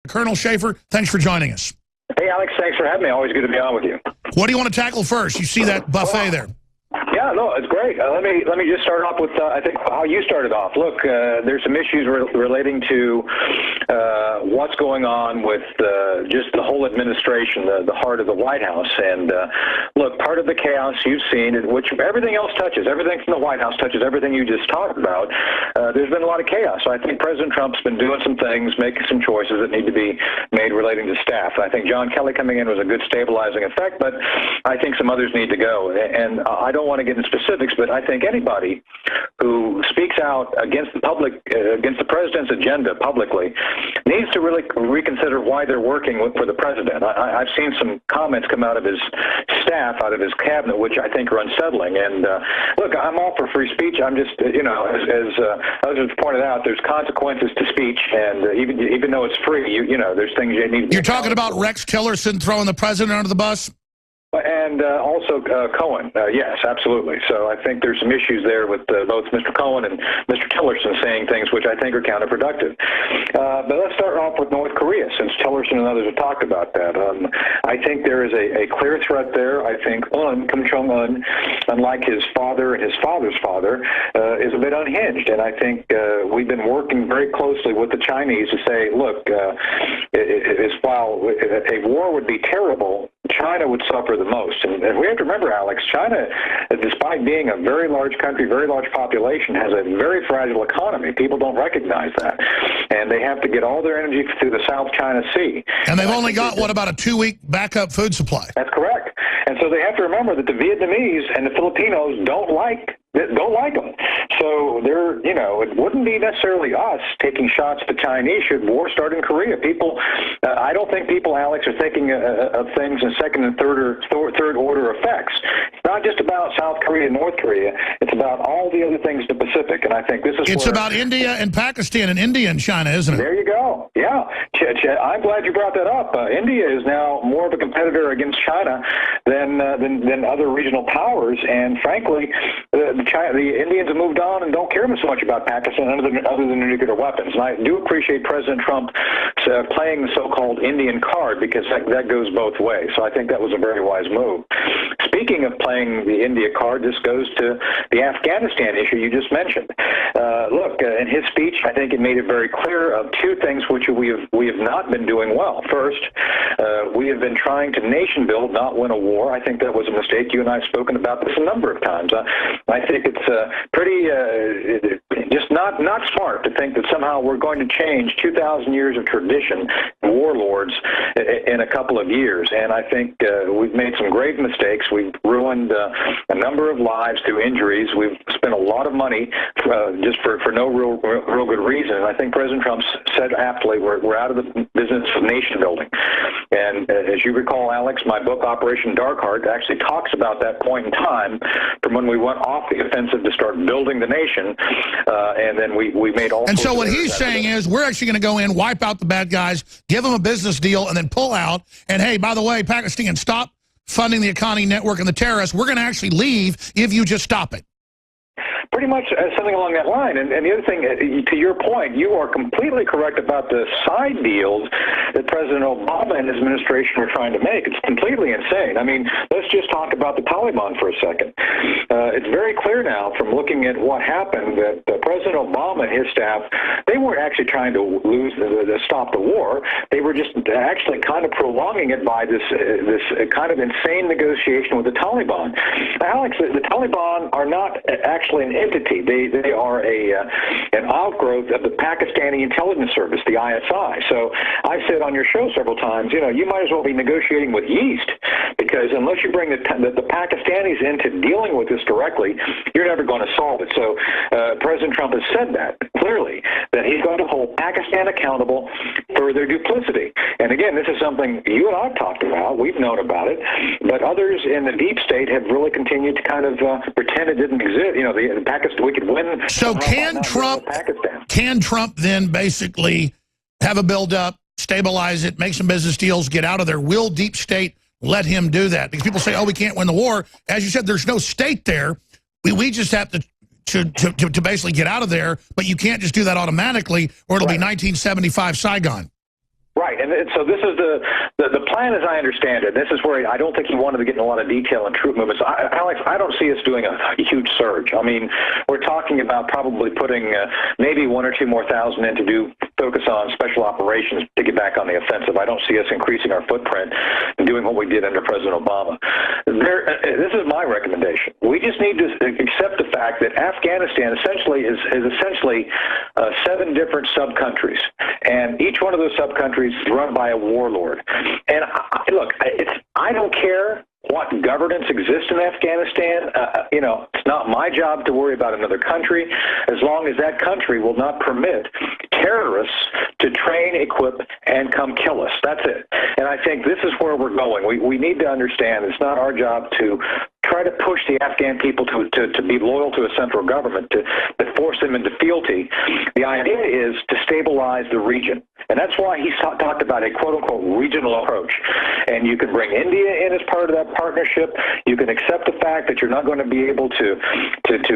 Colonel Shaffer, thanks for joining us. Hey, Alex, thanks for having me. Always good to be on with you. What do you want to tackle first? You see that buffet there. Yeah, no, it's great. Let me just start off with, I think, how you started off. Look, there's some issues relating to what's going on with just the whole administration, the heart of the White House. And look, part of the chaos you've seen, which everything else touches, everything from the White House touches everything you just talked about, there's been a lot of chaos. So I think President Trump's been doing some things, making some choices that need to be made relating to staff. I think John Kelly coming in was a good stabilizing effect, but I think some others need to go. And I don't want to get into specifics, but I think anybody who speaks out against the public, against the president's agenda publicly, needs to really reconsider why they're working for the president. I've seen some comments come out of his staff, out of his cabinet, which I think are unsettling. And look, I'm all for free speech. I'm just, as others pointed out, there's consequences to speech, and even though it's free, there's things you need to. You're talking about Rex Tillerson throwing the president under the bus? And also Cohen, yes, absolutely. So I think there's some issues there with both Mr. Cohen and Mr. Tillerson saying things which I think are counterproductive. But let's start off with North Korea, since Tillerson and others have talked about that. I think there is a clear threat there. I think Kim Jong-un, unlike his father and his father's father, is a bit unhinged. And I think we've been working very closely with the Chinese to say, look, while a war would be terrible, China would suffer the most. And we have to remember, Alex, China, despite being a very large country, very large population, has a very fragile economy. People don't recognize that. And they have to get all their energy through the South China Sea. And they've only got, what, about a 2-week backup food supply? That's correct. And so they have to remember that the Vietnamese and the Filipinos don't like them. So they're, it wouldn't be necessarily us taking shots at the Chinese should war start in Korea. People, I don't think people, Alex, are thinking of things in second and third order effects. It's not just about South Korea and North Korea. It's about all the other things in the Pacific. And I think this is It's about India and Pakistan and India and China, isn't it? There you go. Yeah. I'm glad you brought that up. India is now more of a competitor against China than other regional powers. And frankly, the Indians have moved on and don't care so much about Pakistan other than nuclear weapons. And I do appreciate President Trump playing the so-called Indian card, because that goes both ways. So I think that was a very wise move. Speaking of playing the India card, this goes to the Afghanistan issue you just mentioned. Look, in his speech, I think it made it very clear of two things which we have not been doing well. First, we have been trying to nation build, not win a war. I think that was a mistake. You and I have spoken about this a number of times. I think it's pretty just not smart to think that somehow we're going to change 2,000 years of tradition, warlords, in a couple of years. And I think we've made some grave mistakes. We've ruined a number of lives through injuries. We've spent a lot of money just for no real good reason. And I think President Trump said aptly, we're out of the business of nation building. And as you recall, Alex, my book, Operation Dark Heart, actually talks about that point in time from when we went off the offensive to start building the nation, and then we made all. And so what he's saying is we're actually going to go in, wipe out the bad guys, give them a business deal, and then pull out. And hey, by the way, Pakistan, stop funding the Haqqani network and the terrorists. We're going to actually leave if you just stop it. Pretty much something along that line. And the other thing, to your point, you are completely correct about the side deals that President Obama and his administration were trying to make. It's completely insane. I mean, let's just talk about the Taliban for a second. It's very clear now from looking at what happened that President Obama and his staff, they weren't actually trying to stop the war. They were just actually kind of prolonging it by this kind of insane negotiation with the Taliban. Alex, the Taliban are not actually an entity. They are an outgrowth of the Pakistani intelligence service, the ISI. So I've said on your show several times, you might as well be negotiating with yeast, because unless you bring the Pakistanis into dealing with this directly, you're never going to solve it. So President Trump has said that clearly, that he's going to hold Pakistan accountable for their duplicity. And again, this is something you and I've talked about. We've known about it, but others in the deep state have really continued to kind of pretend it didn't exist. Pakistan, we could win. So can Trump then basically have a build-up, stabilize it, make some business deals, get out of there? Will deep state let him do that? Because people say, oh, we can't win the war. As you said, there's no state there. We just have to basically get out of there, but you can't just do that automatically, or it'll be 1975 Saigon. Right, and so this is the plan as I understand it. This is where I don't think he wanted to get in a lot of detail on troop movements. Alex, I don't see us doing a huge surge. I mean, we're talking about probably putting maybe 1 or 2 more thousand in to focus on special operations to get back on the offensive. I don't see us increasing our footprint and doing what we did under President Obama. This is my recommendation. We just need to accept the fact that Afghanistan essentially is essentially 7 different sub-countries, and each one of those sub-countries is run by a warlord. And look, I don't care what governance exists in Afghanistan. It's not my job to worry about another country as long as that country will not permit terrorists to train, equip, and come kill us. That's it. And I think this is where we're going. We need to understand it's not our job to try to push the Afghan people to be loyal to a central government, to force them into fealty. The idea is to stabilize the region. And that's why he talked about a quote-unquote regional approach. And you can bring India in as part of that partnership. You can accept the fact that you're not going to be able to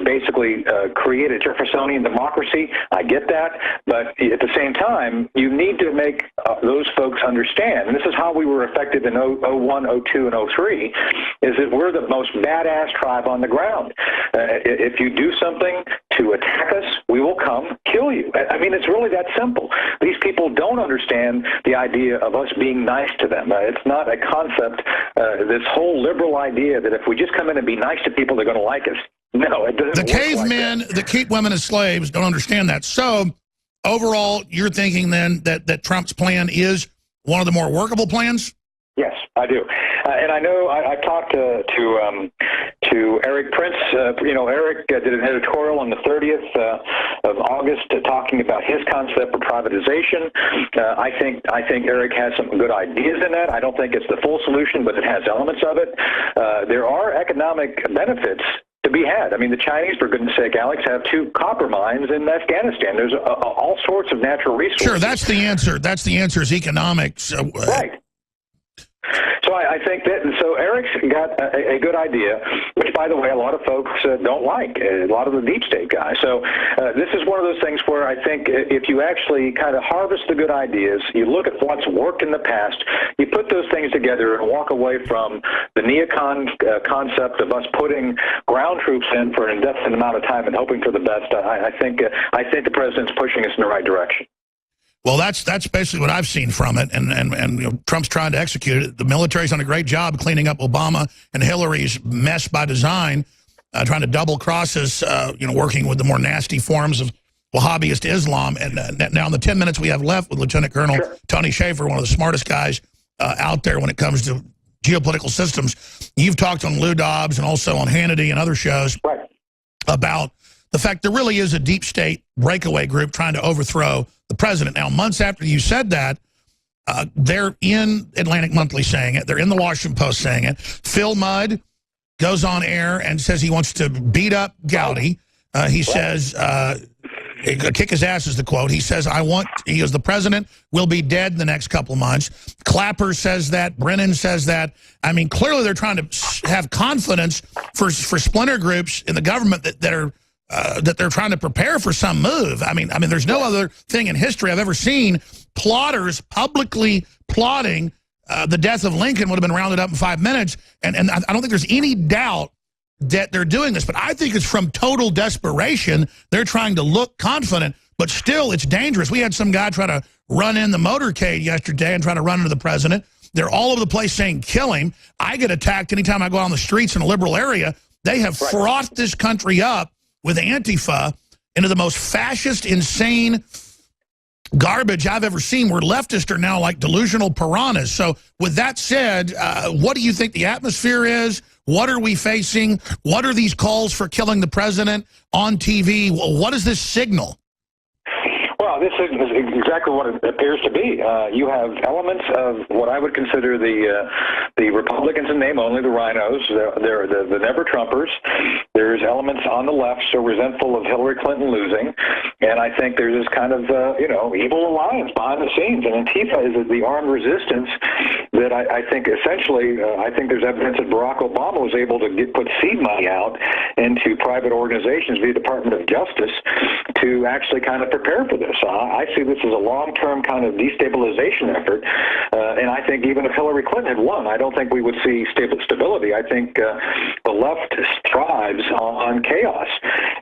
basically create a Jeffersonian democracy. I get that. But at the same time, you need to make those folks understand, and this is how we were effective in 01, 02, and 03, is that we're the most badass tribe on the ground. If you do something to attack us, we will come kill you. I mean, it's really that simple. These people don't understand the idea of us being nice to them. It's not a concept, this whole liberal idea that if we just come in and be nice to people, they're going to like us. No, it doesn't. The cavemen that keep women as slaves don't understand that. So overall, you're thinking then that Trump's plan is one of the more workable plans? Yes, I do. And I know I talked to Eric Prince. Eric did an editorial on the 30th of August talking about his concept for privatization. I think Eric has some good ideas in that. I don't think it's the full solution, but it has elements of it. There are economic benefits to be had. I mean, the Chinese, for goodness sake, Alex, have 2 copper mines in Afghanistan. There's all sorts of natural resources. Sure, that's the answer. That's the answer is economics. Right. So I think that, and so Eric's got a good idea, which, by the way, a lot of folks don't like, a lot of the deep state guys. So this is one of those things where I think if you actually kind of harvest the good ideas, you look at what's worked in the past, you put those things together and walk away from the neocon concept of us putting ground troops in for an indefinite amount of time and hoping for the best. I think the president's pushing us in the right direction. Well, that's basically what I've seen from it, and Trump's trying to execute it. The military's done a great job cleaning up Obama and Hillary's mess by design, trying to double cross us, working with the more nasty forms of Wahhabist Islam. And now in the 10 minutes we have left with Lieutenant Colonel Tony Shaffer, one of the smartest guys out there when it comes to geopolitical systems. You've talked on Lou Dobbs and also on Hannity and other shows about the fact there really is a deep state breakaway group trying to overthrow the president. Now, months after you said that, they're in Atlantic Monthly saying it. They're in the Washington Post saying it. Phil Mudd goes on air and says he wants to beat up Gowdy. He says, kick his ass is the quote. He says, he goes, the president will be dead in the next couple of months. Clapper says that. Brennan says that. I mean, clearly they're trying to have confidence for splinter groups in the government that they're trying to prepare for some move. I mean, there's no other thing in history I've ever seen plotters publicly plotting the death of Lincoln would have been rounded up in 5 minutes. And I don't think there's any doubt that they're doing this, but I think it's from total desperation. They're trying to look confident, but still it's dangerous. We had some guy try to run in the motorcade yesterday and try to run into the president. They're all over the place saying, kill him. I get attacked anytime I go out on the streets in a liberal area. They have frothed this country up with Antifa into the most fascist, insane garbage I've ever seen, where leftists are now like delusional piranhas. So with that said, what do you think the atmosphere is? What are we facing? What are these calls for killing the president on TV? What is this signal? Well, this is exactly what it appears to be. You have elements of what I would consider the Republicans in name only, the rhinos. They're the never-Trumpers. There's elements on the left so resentful of Hillary Clinton losing, and I think there's this kind of evil alliance behind the scenes. And Antifa is the armed resistance that I think essentially, I think there's evidence that Barack Obama was able to put seed money out into private organizations via Department of Justice to actually kind of prepare for this. I see this as a long-term kind of destabilization effort, and I think even if Hillary Clinton had won, I don't think we would see stability. I think the left thrives on chaos.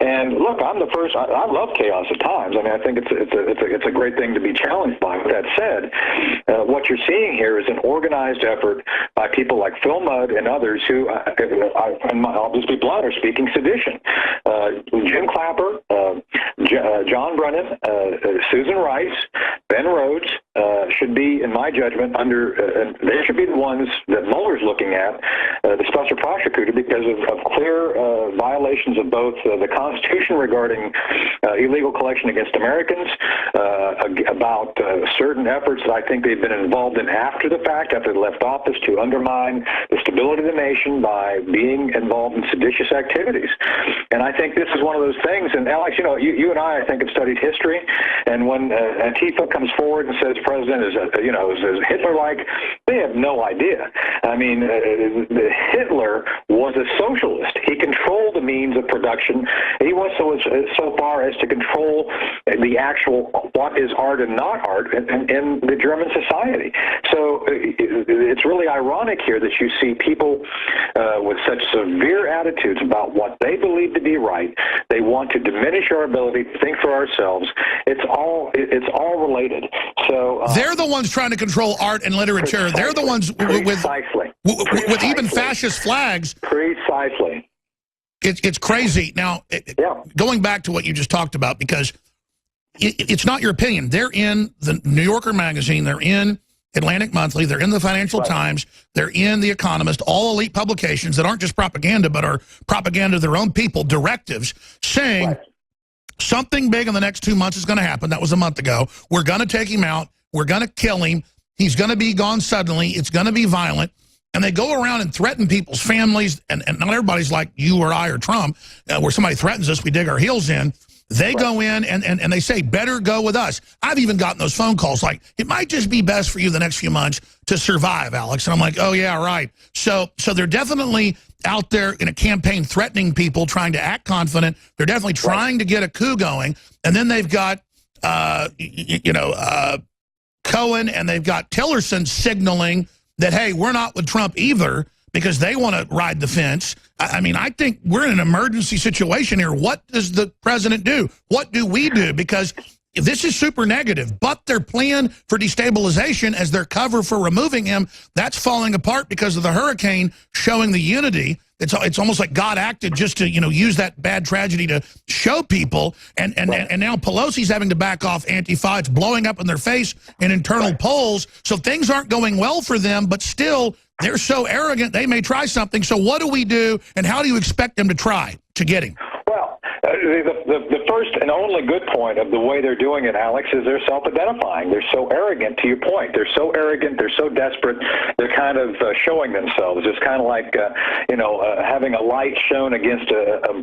And look, I'm the first. I love chaos at times. I mean, I think it's a great thing to be challenged by. With that said, what you're seeing here is an organized effort by people like Phil Mudd and others who, I'll just be blunt, are speaking sedition. Jim Clapper, John Brennan, Susan Rice, Ben Rhodes should be, in my judgment, they should be the ones that Mueller's looking at, the special prosecutor, because of clear violations of both the Constitution regarding illegal collection against Americans, about certain efforts that I think they've been involved in after the fact, after they left office, to undermine the stability of the nation by being involved in seditious activities. And I think this is one of those things. And Alex, you and I think, have studied history. And when Antifa comes forward and says President is Hitler-like, they have no idea. I mean, Hitler was a socialist. He controlled the means of production. He went so far as to control the actual what is art and not art in the German society. So it's really ironic here that you see people with such severe attitudes about what they believe to be right. They want to diminish our ability to think for ourselves. It's all related. So they're the ones trying to control art and literature. They're the ones with even fascist flags. Precisely. It's crazy. Now, going back to what you just talked about, because it's not your opinion. They're in the New Yorker magazine. They're in Atlantic Monthly. They're in the Financial Times. They're in The Economist, all elite publications that aren't just propaganda, but are propaganda of their own people, directives, saying something big in the next 2 months is going to happen. That was a month ago. We're going to take him out. We're going to kill him. He's going to be gone suddenly. It's going to be violent. And they go around and threaten people's families. And not everybody's like you or I or Trump, where somebody threatens us, we dig our heels in. They go in and they say, better go with us. I've even gotten those phone calls like, it might just be best for you the next few months to survive, Alex. And I'm like, oh, yeah, right. So they're definitely out there in a campaign threatening people, trying to act confident. They're definitely trying to get a coup going. And then they've got, Cohen and they've got Tillerson signaling that, hey, we're not with Trump either, because they want to ride the fence. I mean, I think we're in an emergency situation here. What does the president do? What do we do? Because this is super negative, but their plan for destabilization as their cover for removing him, that's falling apart because of the hurricane showing the unity. It's almost like God acted just to, use that bad tragedy to show people. And now Pelosi's having to back off Antifa. It's blowing up in their face in internal polls. So things aren't going well for them, but still, they're so arrogant, they may try something. So what do we do, and how do you expect them to try to get him? Well, the first and only good point of the way they're doing it, Alex, is they're self-identifying. They're so arrogant, to your point. They're so arrogant. They're so desperate. They're kind of showing themselves. It's kind of like, having a light shown against a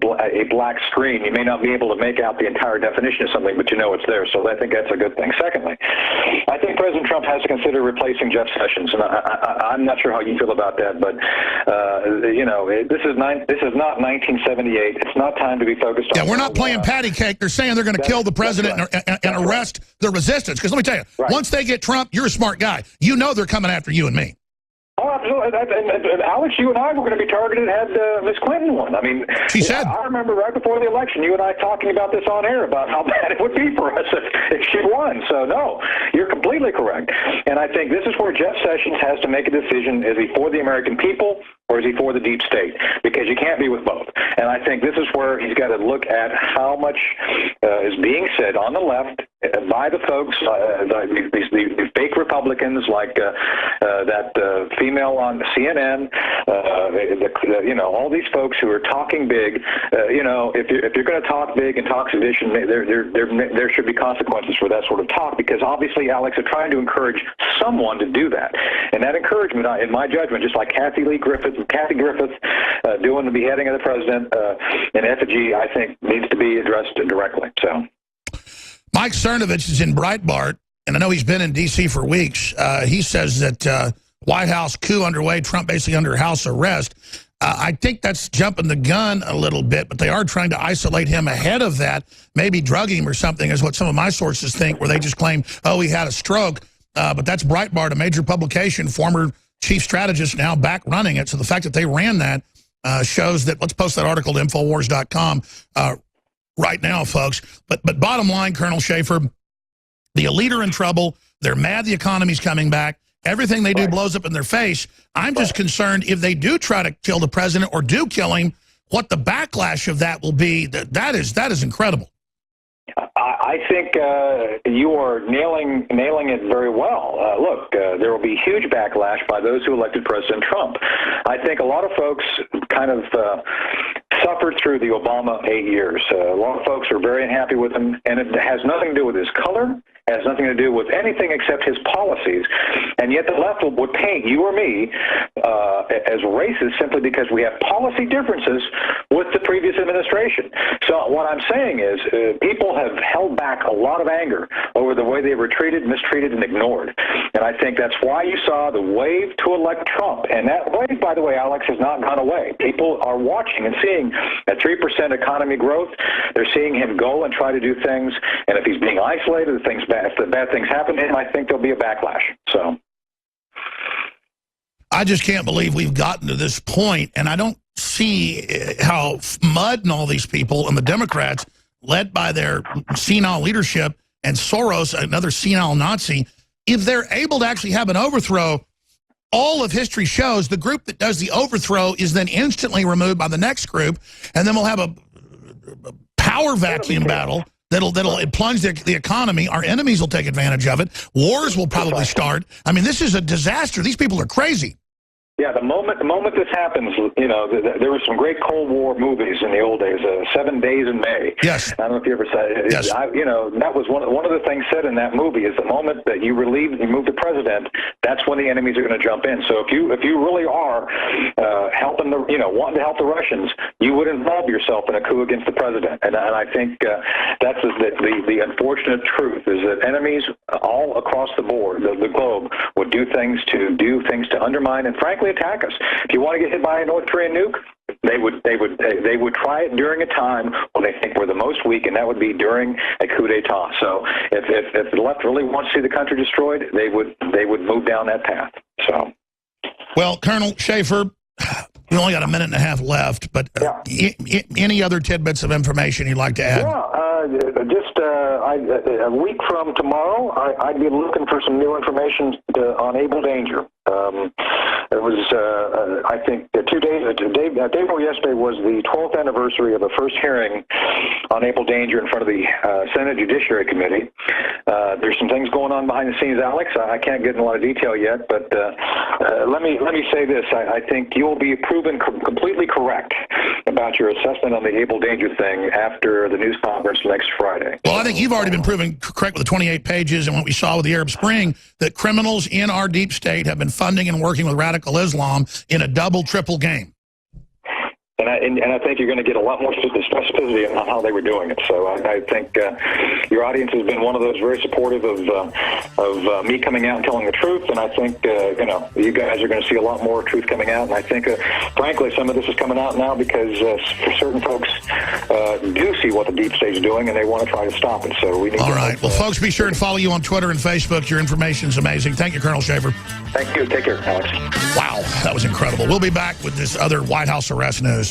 black screen. You may not be able to make out the entire definition of something, but it's there. So I think that's a good thing. Secondly, I think President Trump has to consider replacing Jeff Sessions. And I'm not sure how you feel about that, but, this is not 1978. It's not time to be focused on. Yeah, we're not playing patty cake. They're saying they're going to kill the president and arrest the resistance. Because let me tell you, once they get Trump, you're a smart guy. They're coming after you and me. Oh, absolutely. And Alex, you and I were going to be targeted had Miss Clinton won. I mean, she said. I remember right before the election, you and I talking about this on air about how bad it would be for us if she won. So, no, you're completely correct. And I think this is where Jeff Sessions has to make a decision. Is he for the American people, or is he for the deep state? Because you can't be with both. And I think this is where he's got to look at how much is being said on the left by the folks, these fake Republicans like that female on CNN, all these folks who are talking big. If you're going to talk big and talk sedition, there should be consequences for that sort of talk, because obviously, Alex, they're trying to encourage someone to do that. And that encouragement, in my judgment, just like Kathy Griffith doing the beheading of the president in effigy, I think needs to be addressed directly. So, Mike Cernovich is in Breitbart, and I know he's been in D.C. for weeks. He says that White House coup underway, Trump basically under house arrest. I think that's jumping the gun a little bit, but they are trying to isolate him ahead of that, maybe drug him or something is what some of my sources think, where they just claim, oh, he had a stroke. But that's Breitbart, a major publication, former chief strategist, now back running it. So the fact that they ran that shows that, let's post that article to Infowars.com right now, folks. But bottom line, Colonel Shaffer, the elite are in trouble. They're mad the economy's coming back. Everything they do blows up in their face. I'm just concerned if they do try to kill the president or do kill him, what the backlash of that will be. That is incredible. I think you are nailing it very well. Look, there will be huge backlash by those who elected President Trump. I think a lot of folks kind of suffered through the Obama 8 years. A lot of folks are very unhappy with him, and it has nothing to do with his color. Has nothing to do with anything except his policies. And yet the left would paint you or me as racist simply because we have policy differences with the previous administration. So what I'm saying is people have held back a lot of anger over the way they were treated, mistreated, and ignored. And I think that's why you saw the wave to elect Trump. And that wave, by the way, Alex, has not gone away. People are watching and seeing that 3% economy growth. They're seeing him go and try to do things. And if he's being isolated, if the bad things happen to him, I think there'll be a backlash. So I just can't believe we've gotten to this point, and I don't see how Mudd and all these people and the Democrats, led by their senile leadership, and Soros, another senile Nazi, if they're able to actually have an overthrow, all of history shows the group that does the overthrow is then instantly removed by the next group, and then we'll have a power vacuum battle that'll plunge the economy. Our enemies will take advantage of it. Wars will probably start. I mean, this is a disaster. These people are crazy. Yeah, the moment this happens, you know, there were some great Cold War movies in the old days. 7 Days in May. Yes. I don't know if you ever saw it. Yes. You know, that was one of the things said in that movie is the moment that you move the president, that's when the enemies are going to jump in. So if you really are helping wanting to help the Russians, you would involve yourself in a coup against the president. And I think that's the unfortunate truth is that enemies all across the board, the globe, would do things to undermine and frankly attack us. If you want to get hit by a North Korean nuke, they would try it during a time when they think we're the most weak, and that would be during a coup d'etat. So if the left really wants to see the country destroyed, they would move down that path. So, well, Colonel Shaffer, we only got a minute and a half left, but any other tidbits of information you'd like to add? Yeah, just a week from tomorrow, I'd be looking for some new information on Able Danger. It was, I think, 2 days, day before yesterday was the 12th anniversary of the first hearing on Able Danger in front of the Senate Judiciary Committee. There's some things going on behind the scenes, Alex. I can't get in a lot of detail yet, but let me say this. I think you'll be proven completely correct about your assessment on the Able Danger thing after the news conference next Friday. Well, I think you've already been proven correct with the 28 pages and what we saw with the Arab Spring, that criminals in our deep state have been funding and working with radical Islam in a double, triple game. And I think you're going to get a lot more specificity on how they were doing it. So I think your audience has been one of those very supportive of me coming out and telling the truth. And I think you guys are going to see a lot more truth coming out. And I think, frankly, some of this is coming out now because certain folks do see what the deep state is doing, and they want to try to stop it. So we need. All right. Well, folks, be sure to follow you on Twitter and Facebook. Your information is amazing. Thank you, Colonel Shaffer. Thank you. Take care, Alex. Wow, that was incredible. We'll be back with this other White House arrest news.